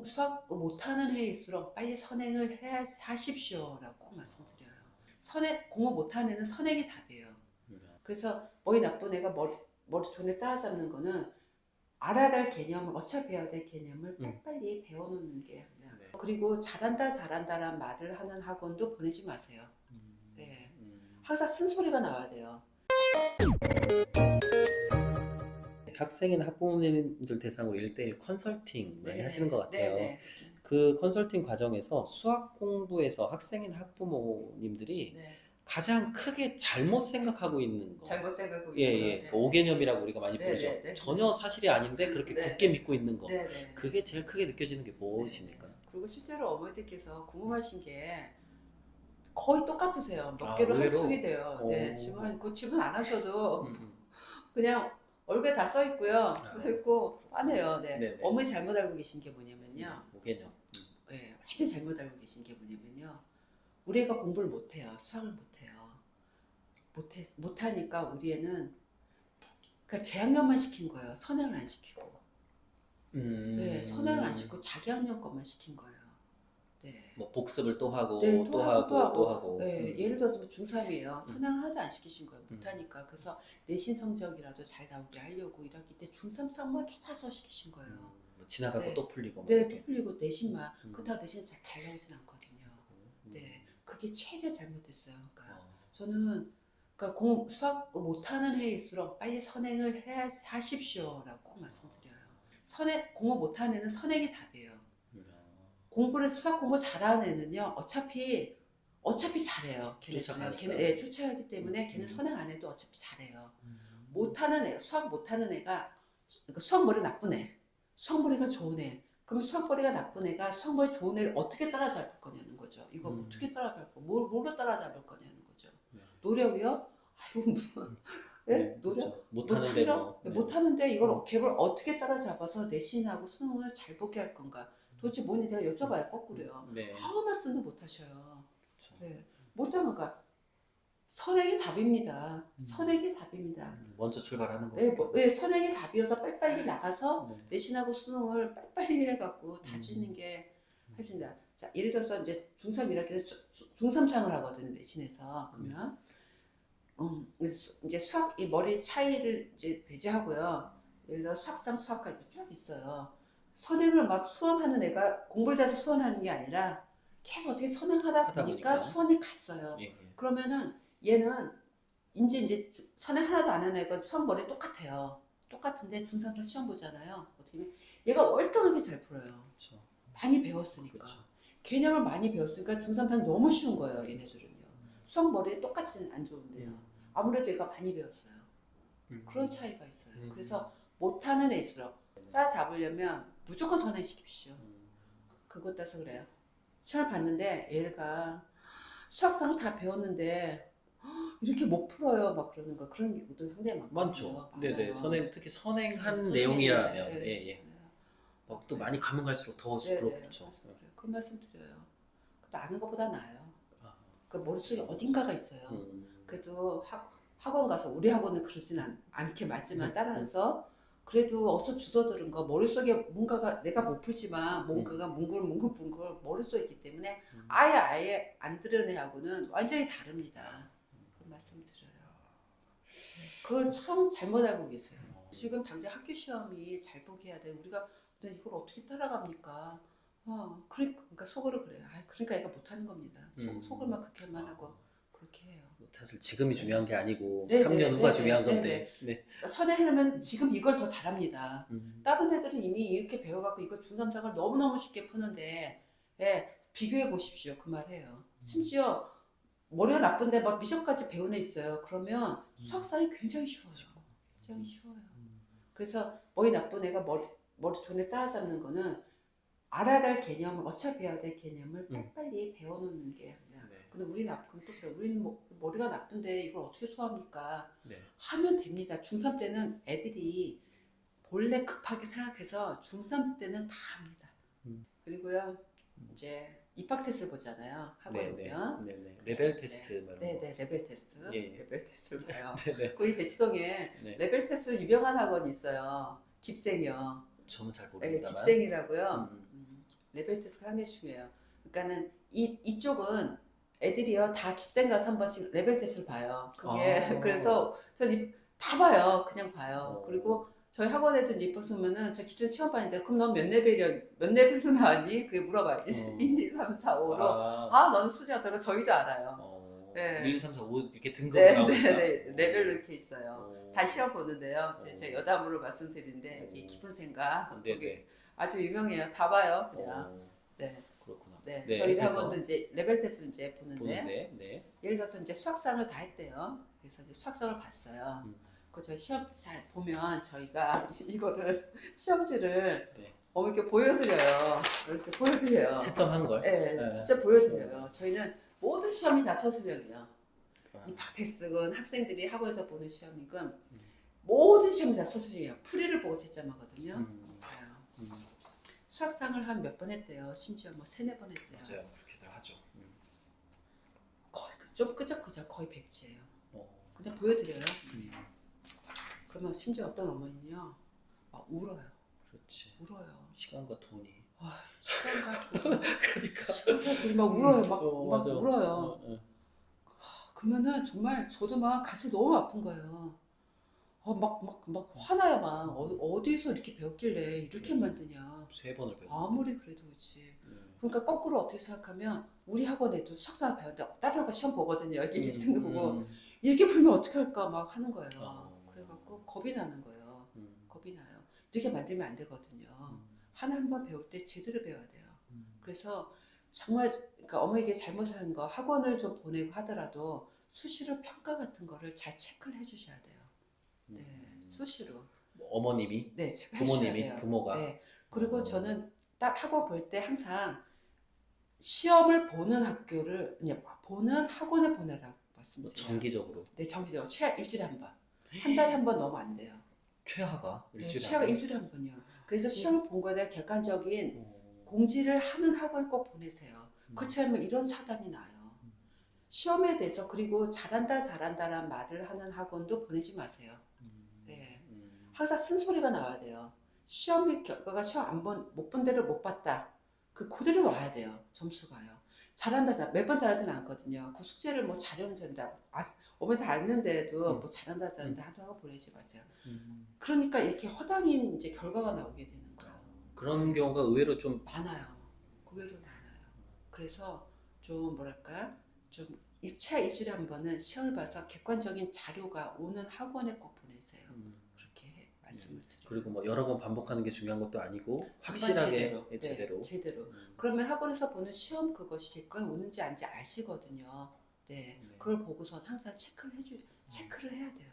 수학 못하는 해일수록 빨리 선행을 하십시오라고 꼭 말씀드려요. 공부 못하는 애는 선행이 답이에요. 그래서 머리 나쁜 애가 머리 존에 따라잡는 거는 알아야 할 개념을, 어차피 배워야 될 개념을 빨리 배워놓는 게. 네. 그리고 잘한다라는 말을 하는 학원도 보내지 마세요. 네. 항상 쓴소리가 나와야 돼요. 학생이나 학부모님들 대상으로 1대1 컨설팅 많이 네. 하시는 것 같아요. 네. 그 컨설팅 과정에서 수학 공부에서 학생이나 학부모님들이 네. 가장 크게 잘못 생각하고 있는 거. 잘못 생각하고 예, 있고요. 예. 네. 그 오개념이라고 우리가 많이 네, 부르죠. 네, 네. 전혀 사실이 아닌데 그렇게 네, 굳게 네. 믿고 있는 거. 네, 네. 그게 제일 크게 느껴지는 게 무엇입니까? 그리고 실제로 어머니들께서 궁금하신 게 거의 똑같으세요. 몇 아, 개로 의외로? 합숙이 돼요. 네, 오. 그 질문 안 하셔도 음. 그냥 얼굴에 다 써 있고요. 써 있고 뻔해요. 네. 네네. 어머니 잘못 알고 계신 게 뭐냐면요. 오개념. 네, 완전 잘못 알고 계신 게 뭐냐면요. 우리 애가 공부를 못해요. 수학을 못해요. 못하니까 우리 애는 그러니까 재학년만 시킨 거예요. 선행을 안 시키고. 네, 선행을 안 시키고 자기 학년 것만 시킨 거예요. 네. 뭐 복습을 또 하고 네, 또 하고 또 하고. 네, 예를 들어서 중3이에요. 선행을 하나도 안 시키신 거예요. 못하니까. 그래서 내신 성적이라도 잘 나오게 하려고 1학기 때 중3 수학만 계속 시키신 거예요. 뭐 지나가고 네. 또 풀리고. 네, 또 풀리고 내신만. 음. 그렇다고 내신 잘 나오진 않거든요. 네, 그게 최대 잘못됐어요. 그러니까 어. 저는 수학 못하는 해일수록 빨리 선행을 하십시오라고 꼭 말씀드려요. 공부 못하는 애는 선행이 답이에요. 수학 공부 잘하는 애는요, 어차피 잘해요. 걔는 쫓아가기 때문에 걔는 선행 안 해도 어차피 잘해요. 수학 못하는 애가, 그러니까 수학 머리 나쁜 애, 수학 머리가 좋은 애. 그러면 수학 머리가 나쁜 애가 수학 머리 좋은 애를 어떻게 따라잡을 거냐는 거죠. 이거 어떻게 따라잡을 거, 뭘로 따라잡을 거냐는 거죠. 노력이요? 아이고 무슨 노력? 못하는 대로. 못하는데 이걸 걔를 어떻게 따라잡아서 내신하고 수능을 잘 보게 할 건가? 도대체 뭐니 내가 여쭤봐요. 거꾸로요. 네. 아무 말씀도 못 하셔요. 그렇죠. 네. 못하는 거 선행이 답입니다. 선행이 답입니다. 먼저 출발하는 거. 네, 선행이 답이어서 빨리빨리 나가서 내신하고 수능을 빨리빨리 해갖고 다 주는 게 해준다. 자, 예를 들어서 이제 중3 1학기는 중3상을 하거든요. 내신에서. 그러면 이제 수학 이 머리 차이를 이제 배제하고요. 예를 들어 수학상 수학까지 쭉 있어요. 선행을 막 수험하는 애가 공부를 잘해서 수험하는 게 아니라 계속 어떻게 선행하다 보니까 수원이 갔어요. 예. 그러면은 얘는 이제 선행 하나도 안 하는 애가 수학 머리 똑같아요. 똑같은데 중3상 시험 보잖아요. 어떻게 보면 얘가 월등하게 잘 풀어요. 그렇죠. 많이 배웠으니까. 그렇죠. 개념을 많이 배웠으니까 중3상 너무 쉬운 거예요. 얘네들은요. 수학 머리 똑같이는 안 좋은데요. 아무래도 얘가 많이 배웠어요. 그런 차이가 있어요. 그래서 못하는 애일수록 따라잡으려면 무조건 선행시킵시오. 그것 따라서 그래요. 시험을 봤는데 얘가 수학상을 다 배웠는데 이렇게 못 풀어요. 막 그러는 거. 그런 경우도 상당히 많죠. 네네. 특히 선행한 내용이라면. 예. 또 많이 가면 갈수록 더 그렇죠. 그런 말씀 드려요. 그것도 아는 것보다 나아요. 그 머릿속에 어딘가가 있어요. 그래도 학원 가서 우리 학원은 그러진 않게 맞지만 따라서 그래도 어서 주워들은 거 머릿속에 뭔가가 내가 못 풀지만 뭔가가 뭉글뭉글 머릿속에 있기 때문에 아예 안 들은 애하고는 완전히 다릅니다. 그런 말씀 드려요. 그걸 참 잘못 알고 계세요. 지금 당장 학교 시험이 잘 보게 해야 돼. 우리가 이걸 어떻게 따라갑니까? 그러니까 속으로 그래요. 그러니까 애가 못하는 겁니다. 속을만 그렇게만 하고 그렇게 해요. 사실 지금이 중요한 게 아니고 3년 후가 중요한 건데. 선행하려면 지금 이걸 더 잘합니다. 다른 애들은 이미 이렇게 배워갖고 이거 중3상을 너무너무 쉽게 푸는데 비교해 보십시오. 그 말해요. 심지어 머리가 나쁜데 막 미션까지 배운 애 있어요. 그러면 수학상이 굉장히 쉬워요. 굉장히 쉬워요. 그래서 머리 나쁜 애가 머리 존에 따라잡는 거는 알아야 할 개념을 어차피 배워야 될 개념을 빨리 배워놓는 게 근데 우리는 머리가 나쁜데 이걸 어떻게 소화합니까? 하면 됩니다. 중3 때는 애들이 본래 급하게 생각해서 중3 때는 다 합니다. 그리고요 이제 입학 테스트를 보잖아요. 학원 오면 레벨 테스트 말고. 레벨 테스트. 레벨 테스트를 봐요. 거기 대치동에 레벨 테스트 유명한 학원이 있어요. 깁생이요. 저는 잘 모릅니다만. 깁생이라고요. 레벨 테스트가 상당히 중요해요. 그러니까는 이쪽은 애들이요 다 깁센 가서 한 번씩 레벨 테스트를 봐요. 그게 그래서 전 다 봐요. 그냥 봐요. 그리고 저희 학원에도 이제 입학하면은 저 깁센 시험반인데 그럼 넌 몇 레벨로 나왔니? 그게 물어봐요. 1, 2, 3, 4, 5로 너는 수지 어떤가 저희도 알아요. 네. 1, 2, 3, 4, 5 이렇게 등급이 네, 나오니까. 네, 네. 레벨로 이렇게 있어요. 다 시험 보는데요. 제가 여담으로 말씀드리는데 여기 깊은 생각 거기 아주 유명해요. 다 봐요, 그냥. 네. 그렇구나. 네. 저희 학원도 이제 레벨 테스트 이제 보는데 네. 예를 들어서 이제 수학상을 다 했대요. 그래서 이제 수학상을 봤어요. 그 저희 시험 잘 보면 저희가 이거를 시험지를 이렇게 보여드려요. 이렇게 보여드려요. 채점한 걸? 네, 진짜 보여드려요. 저희는 모든 시험이 다 서술형이에요. 입학 테스트건 학생들이 학원에서 보는 시험이건 모든 시험이 다 서술형이에요. 풀이를 보고 채점하거든요. 수학상을 한 몇 번 했대요. 심지어 뭐 3, 4번 했대요. 맞아요. 그렇게들 하죠. 거의 좀 끄적끄적 거의 백지예요. 그냥 보여드려요. 그러면 심지어 어떤 어머니는요 막 울어요. 그렇지. 울어요. 시간과 돈이. 시간과 돈. 그러니까. 시간과 돈이 막 울어요. 막 울어요. 그러면은 정말 저도 막 가슴이 너무 아픈 거예요. 막 화나요. 막 어디서 이렇게 배웠길래 이렇게 만드냐. 3번을 배웠는데. 아무리 그래도 그렇지. 그러니까 거꾸로 어떻게 생각하면 우리 학원에도 수학상 배웠는데 다른 학원 시험 보거든요. 이렇게 입생도 보고 이렇게 풀면 어떻게 할까 막 하는 거예요. 그래갖고 겁이 나는 거예요. 겁이 나요. 이렇게 만들면 안 되거든요. 하나 한 번 배울 때 제대로 배워야 돼요. 그래서 정말 그러니까 어머니께 잘못한 거 학원을 좀 보내고 하더라도 수시로 평가 같은 거를 잘 체크를 해주셔야 돼요. 네, 수시로. 어머님이? 네, 체크해주셔야 부모님이? 돼요. 부모가? 네. 그리고 저는 딱 학원 볼 때 항상 시험을 보는 학교를 그냥 보는 학원에 보내라고 말씀드려요. 정기적으로? 네, 정기적으로. 최하 일주일에 한 번. 한 달에 한 번 넣으면 안 돼요. 최하가? 네, 최하가 일주일에 한 번이요. 그래서 시험을 본 거에 대한 객관적인 공지를 하는 학원 꼭 보내세요. 그렇지 않으면 이런 사단이 나요. 시험에 대해서 그리고 잘한다라는 말을 하는 학원도 보내지 마세요. 네. 항상 쓴소리가 나와야 돼요. 시험 결과가 시험 못 본 대로 못 봤다. 그대로 와야 돼요. 점수가요. 잘한다. 매번 잘하지는 않거든요. 그 숙제를 뭐 잘하면 된다. 어머니 다 아는데도 뭐 잘한다 하다고 보내지 마세요. 그러니까 이렇게 허당인 이제 결과가 나오게 되는 거예요. 그런 경우가 의외로 좀 많아요. 의외로 많아요. 그래서 좀 뭐랄까 좀 최하 일주일에 한 번은 시험을 봐서 객관적인 자료가 오는 학원에 꼭 보내세요. 그렇게 말씀을 드려요. 그리고 뭐 여러 번 반복하는 게 중요한 것도 아니고 확실하게 제대로. 제대로. 그러면 학원에서 보는 시험 그것이 제거에 오는지 아닌지 아시거든요. 네. 그걸 보고선 항상 체크를 해야 돼요.